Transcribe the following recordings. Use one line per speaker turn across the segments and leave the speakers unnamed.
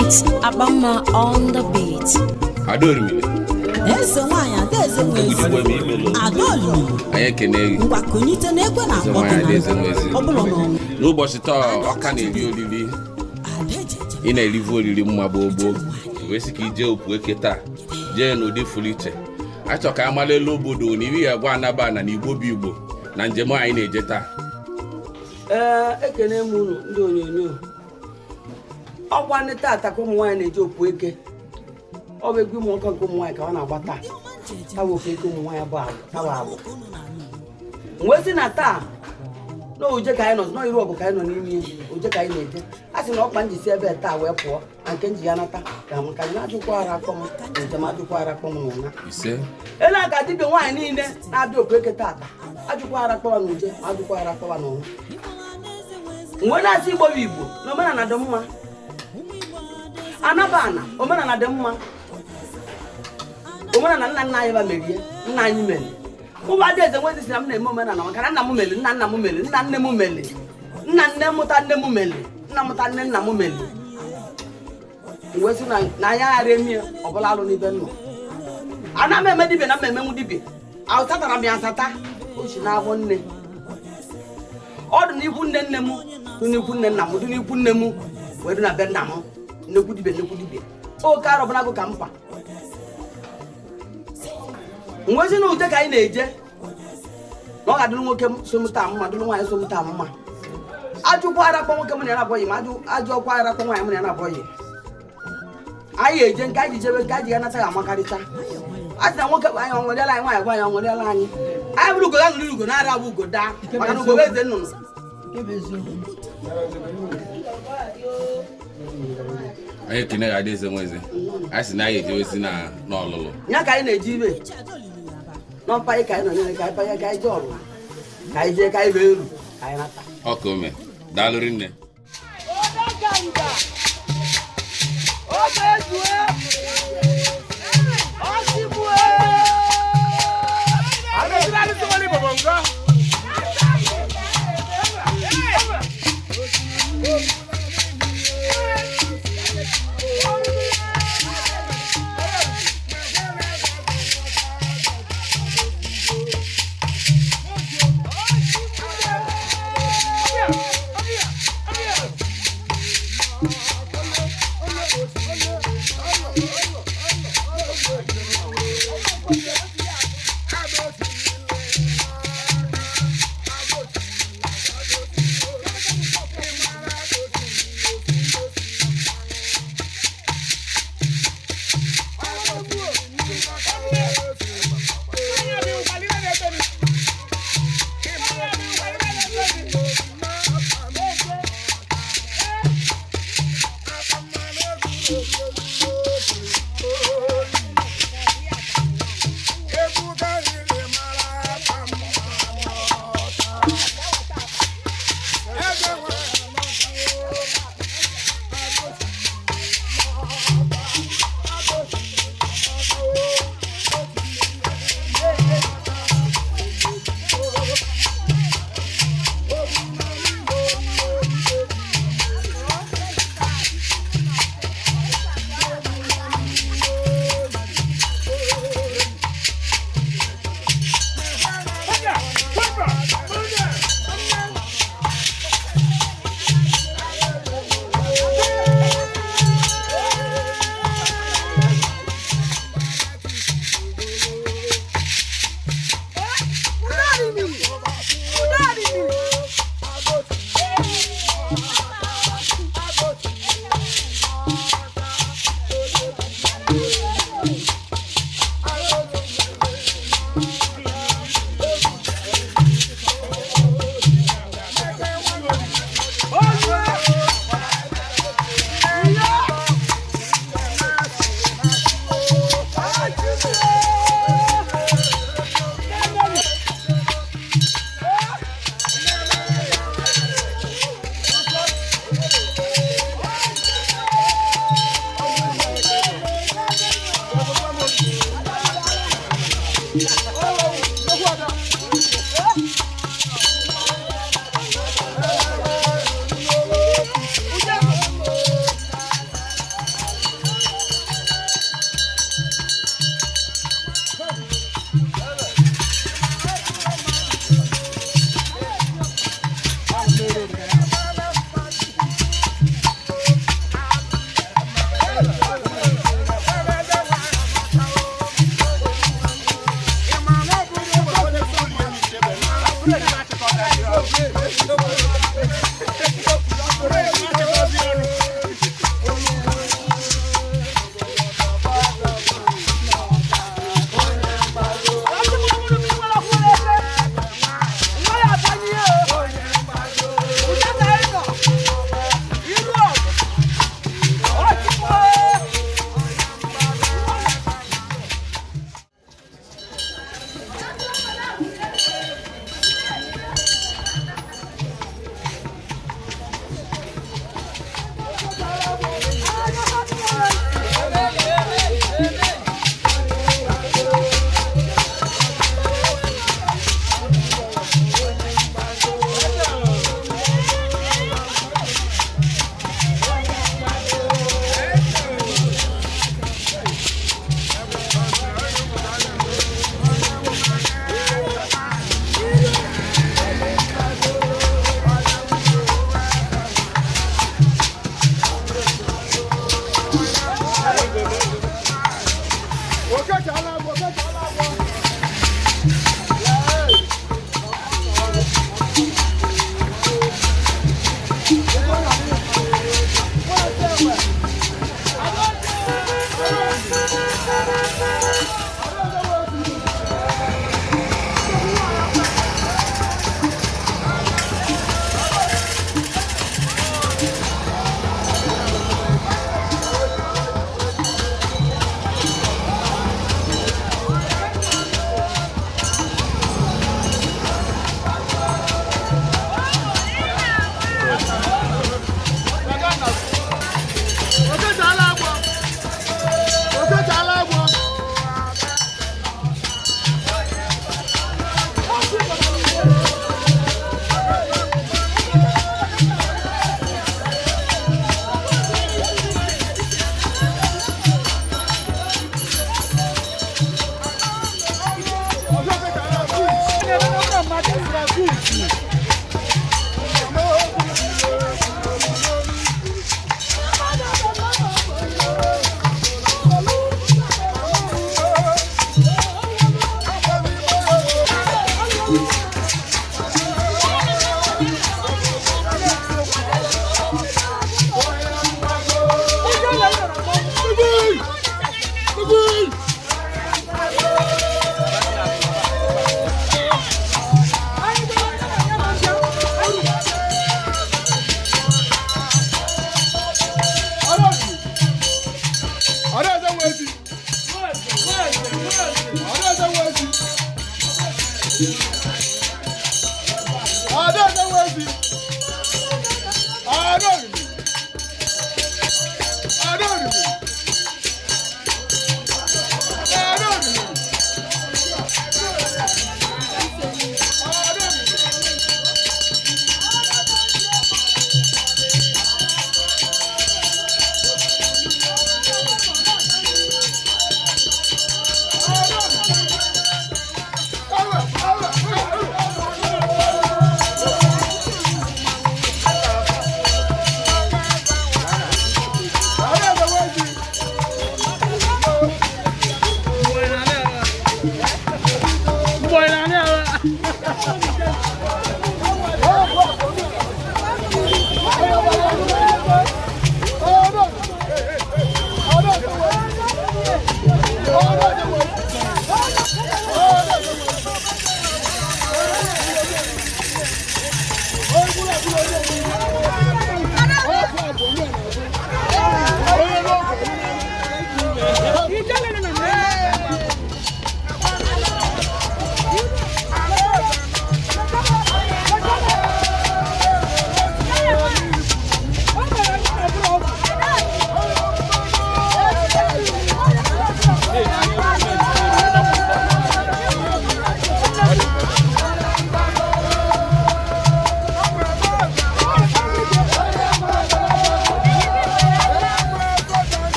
It's Abama on the beat.
Adore me.
Ese nwanya adaeze nwezi. Adore me.
Aye kenegi.
Ngwa konyite na ekwe na akpọ gị. Ọbụla n'ọnwụ.
N'ụbọchị taa ọka na-eri oriri. Ị na-erivu oriri mma gbogbo. Wee sị ka ije opu eke taa. Jee n'ụdị furu iche. Achọ ka amalele obodo na iri ya gwa anaba na Igbo bụ Igbo na njem anyị na-eje taa.
Ekene m unu ndị onyonyo. Ọkwa ndị tata ka ụmụ nwaanyị na-eji opu eke. Ọ bụ egwu ụmụ nwoke nke ụmụ nwaanyị ka ọ na-agba taa. Ha bụ ofu eke ụmụ nwaanyị bụ abụ. Mgbe si na taa na oje ka anyị nọ n'iru ọgụ ka anyị nọ n'ime oje ka anyị na-eje. A sị na ọkpa njisi ebe taa wee pụọ na nke nji ya nata ka m ka na-ajụkwa ara akpọ m njem ajụkwa ara akpọ m n'ụna. Ele aka dibịa nwaanyị niile na-abịa opu eke tata ajụkwa ara akpọwa n'uje ajụkwa ara akpọwa n'ụna. Mgbe na-asị Igbo bụ Igbo na omenala dị mma. Anabana omenala dị mma. Omenala nna nna anyị ba merie nna anyị mere. Ụba dị eze nwezi si na m na-eme omenala maka na nna m mere nna nna m mere nna nne m mere nna nne mụta nne m mere nna mụta nne nna m mere. Mgbe si na anyị aghara emi ọbụla alụ n'ibe nnọ. Ana m eme dibịa na m emenwu dibịa. Asatara m ya asata o si na-abụ nne. Ọ dị n'ikwu nne nne m dị n'ikwu nne nna m dị n'ikwu nne m wee dị na be nna m nnekwu dibịa oke arọbụnagụ ka mkpa. Mgbe na uje ka anyị na-eje na ọ ga-adịrị nwoke somụta mma dịrị nwaanyị somụta mma. Ajụkwa ara kpọ nwoke m na ya na-abọghị ma ajụọkwa ara kpọ nwaanyị m na ya na-abọghị. Anyị eje nke anyị jebe nke anyị ga-anata amakarịcha. A sị na nwoke anyị ọṅụrịala anyị nwaanyị gwa anyị ọṅụrịala anyị. Anyị bụrụ ugo ya ṅụrịrị ugo na-ara abụ ugo daa maka na ugo bụ eze nnụnụ.
Anyị kene ga adị eze nweze. Anyị sị na anyị ejewezi na n'ọlụlụ.
Ya ka anyị na-eji ibe n'ọpa anyị ka anyị nọ nyere ka anyị panye ka anyị jee ọrụ ka anyị jee ka anyị ree uru ka anyị nata.
Ọka ome daalụrị nne.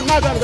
Nada,